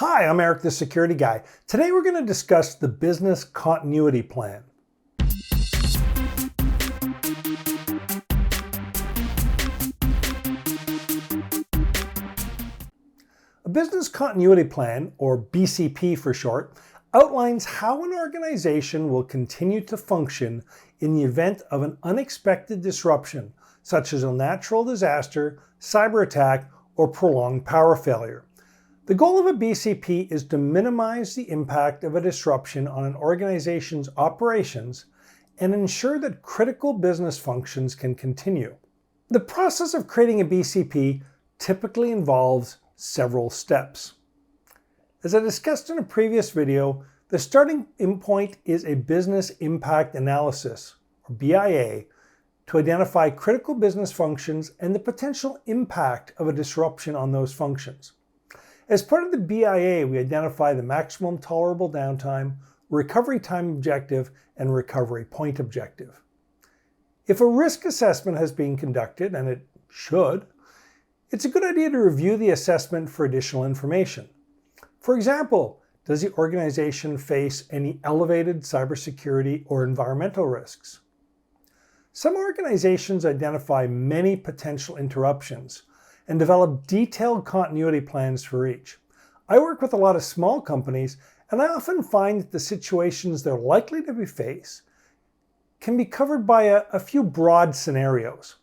Hi, I'm Eric, the Security Guy. Today we're going to discuss the business continuity plan. A business continuity plan, or BCP for short, outlines how an organization will continue to function in the event of an unexpected disruption, such as a natural disaster, cyber attack, or prolonged power failure. The goal of a BCP is to minimize the impact of a disruption on an organization's operations and ensure that critical business functions can continue. The process of creating a BCP typically involves several steps. As I discussed in a previous video, the starting point is a business impact analysis, or BIA, to identify critical business functions and the potential impact of a disruption on those functions. As part of the BIA, we identify the maximum tolerable downtime, recovery time objective, and recovery point objective. If a risk assessment has been conducted, and it should, it's a good idea to review the assessment for additional information. For example, does the organization face any elevated cybersecurity or environmental risks? Some organizations identify many potential interruptions and develop detailed continuity plans for each. I work with a lot of small companies, and I often find that the situations they're likely to face can be covered by a few broad scenarios.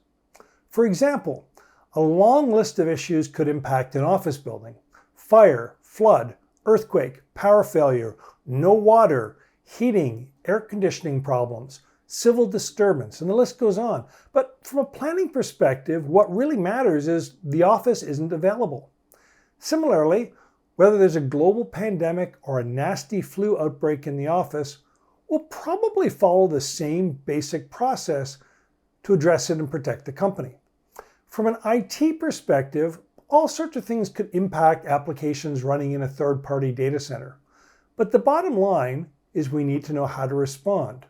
For example, a long list of issues could impact an office building: fire, flood, earthquake, power failure, no water, heating, air conditioning problems, civil disturbance, and the list goes on. But from a planning perspective, what really matters is the office isn't available. Similarly, whether there's a global pandemic or a nasty flu outbreak in the office, we'll probably follow the same basic process to address it and protect the company. From an IT perspective, all sorts of things could impact applications running in a third-party data center. But the bottom line is we need to know how to respond.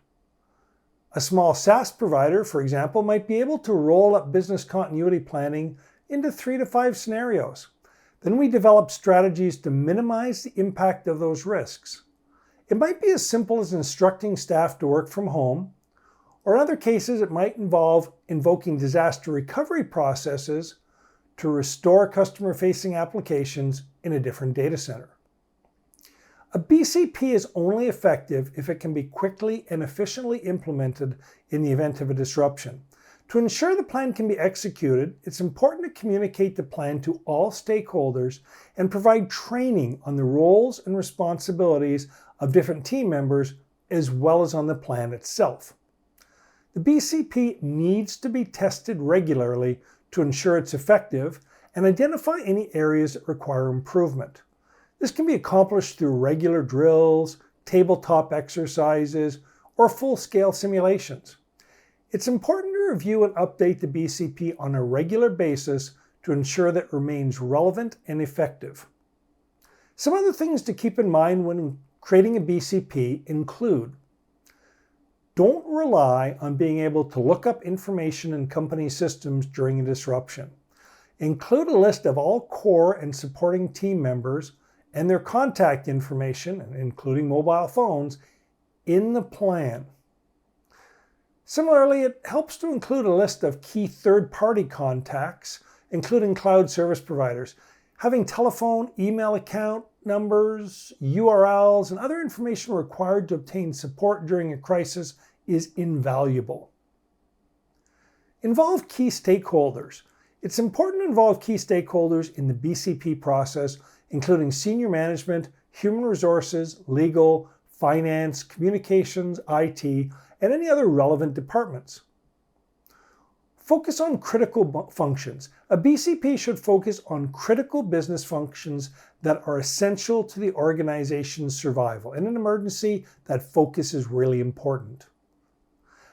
A small SaaS provider, for example, might be able to roll up business continuity planning into 3 to 5 scenarios. Then we develop strategies to minimize the impact of those risks. It might be as simple as instructing staff to work from home, or in other cases it might involve invoking disaster recovery processes to restore customer-facing applications in a different data center. A BCP is only effective if it can be quickly and efficiently implemented in the event of a disruption. To ensure the plan can be executed, it's important to communicate the plan to all stakeholders and provide training on the roles and responsibilities of different team members, as well as on the plan itself. The BCP needs to be tested regularly to ensure it's effective and identify any areas that require improvement. This can be accomplished through regular drills, tabletop exercises, or full-scale simulations. It's important to review and update the BCP on a regular basis to ensure that it remains relevant and effective. Some other things to keep in mind when creating a BCP include: don't rely on being able to look up information in company systems during a disruption. Include a list of all core and supporting team members and their contact information, including mobile phones, in the plan. Similarly, it helps to include a list of key third-party contacts, including cloud service providers. Having telephone, email account numbers, URLs, and other information required to obtain support during a crisis is invaluable. Involve key stakeholders. It's important to involve key stakeholders in the BCP process, including senior management, human resources, legal, finance, communications, IT, and any other relevant departments. Focus on critical functions. A BCP should focus on critical business functions that are essential to the organization's survival. In an emergency, that focus is really important.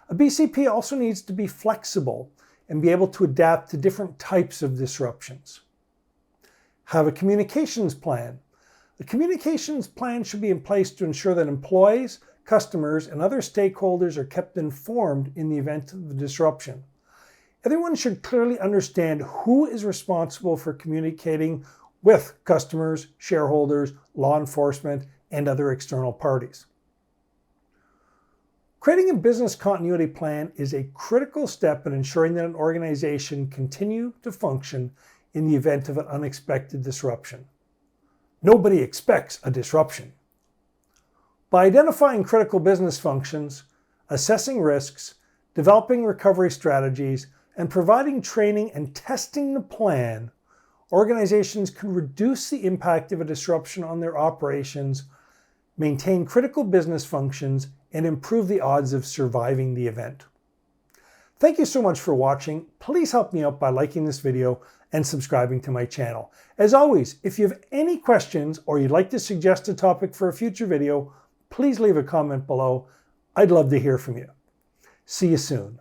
A BCP also needs to be flexible and be able to adapt to different types of disruptions. Have a communications plan. The communications plan should be in place to ensure that employees, customers, and other stakeholders are kept informed in the event of the disruption. Everyone should clearly understand who is responsible for communicating with customers, shareholders, law enforcement, and other external parties. Creating a business continuity plan is a critical step in ensuring that an organization continue to function in the event of an unexpected disruption. Nobody expects a disruption. By identifying critical business functions, assessing risks, developing recovery strategies, and providing training and testing the plan, organizations can reduce the impact of a disruption on their operations, maintain critical business functions, and improve the odds of surviving the event. Thank you so much for watching. Please help me out by liking this video and subscribing to my channel. As always, if you have any questions or you'd like to suggest a topic for a future video, please leave a comment below. I'd love to hear from you. See you soon.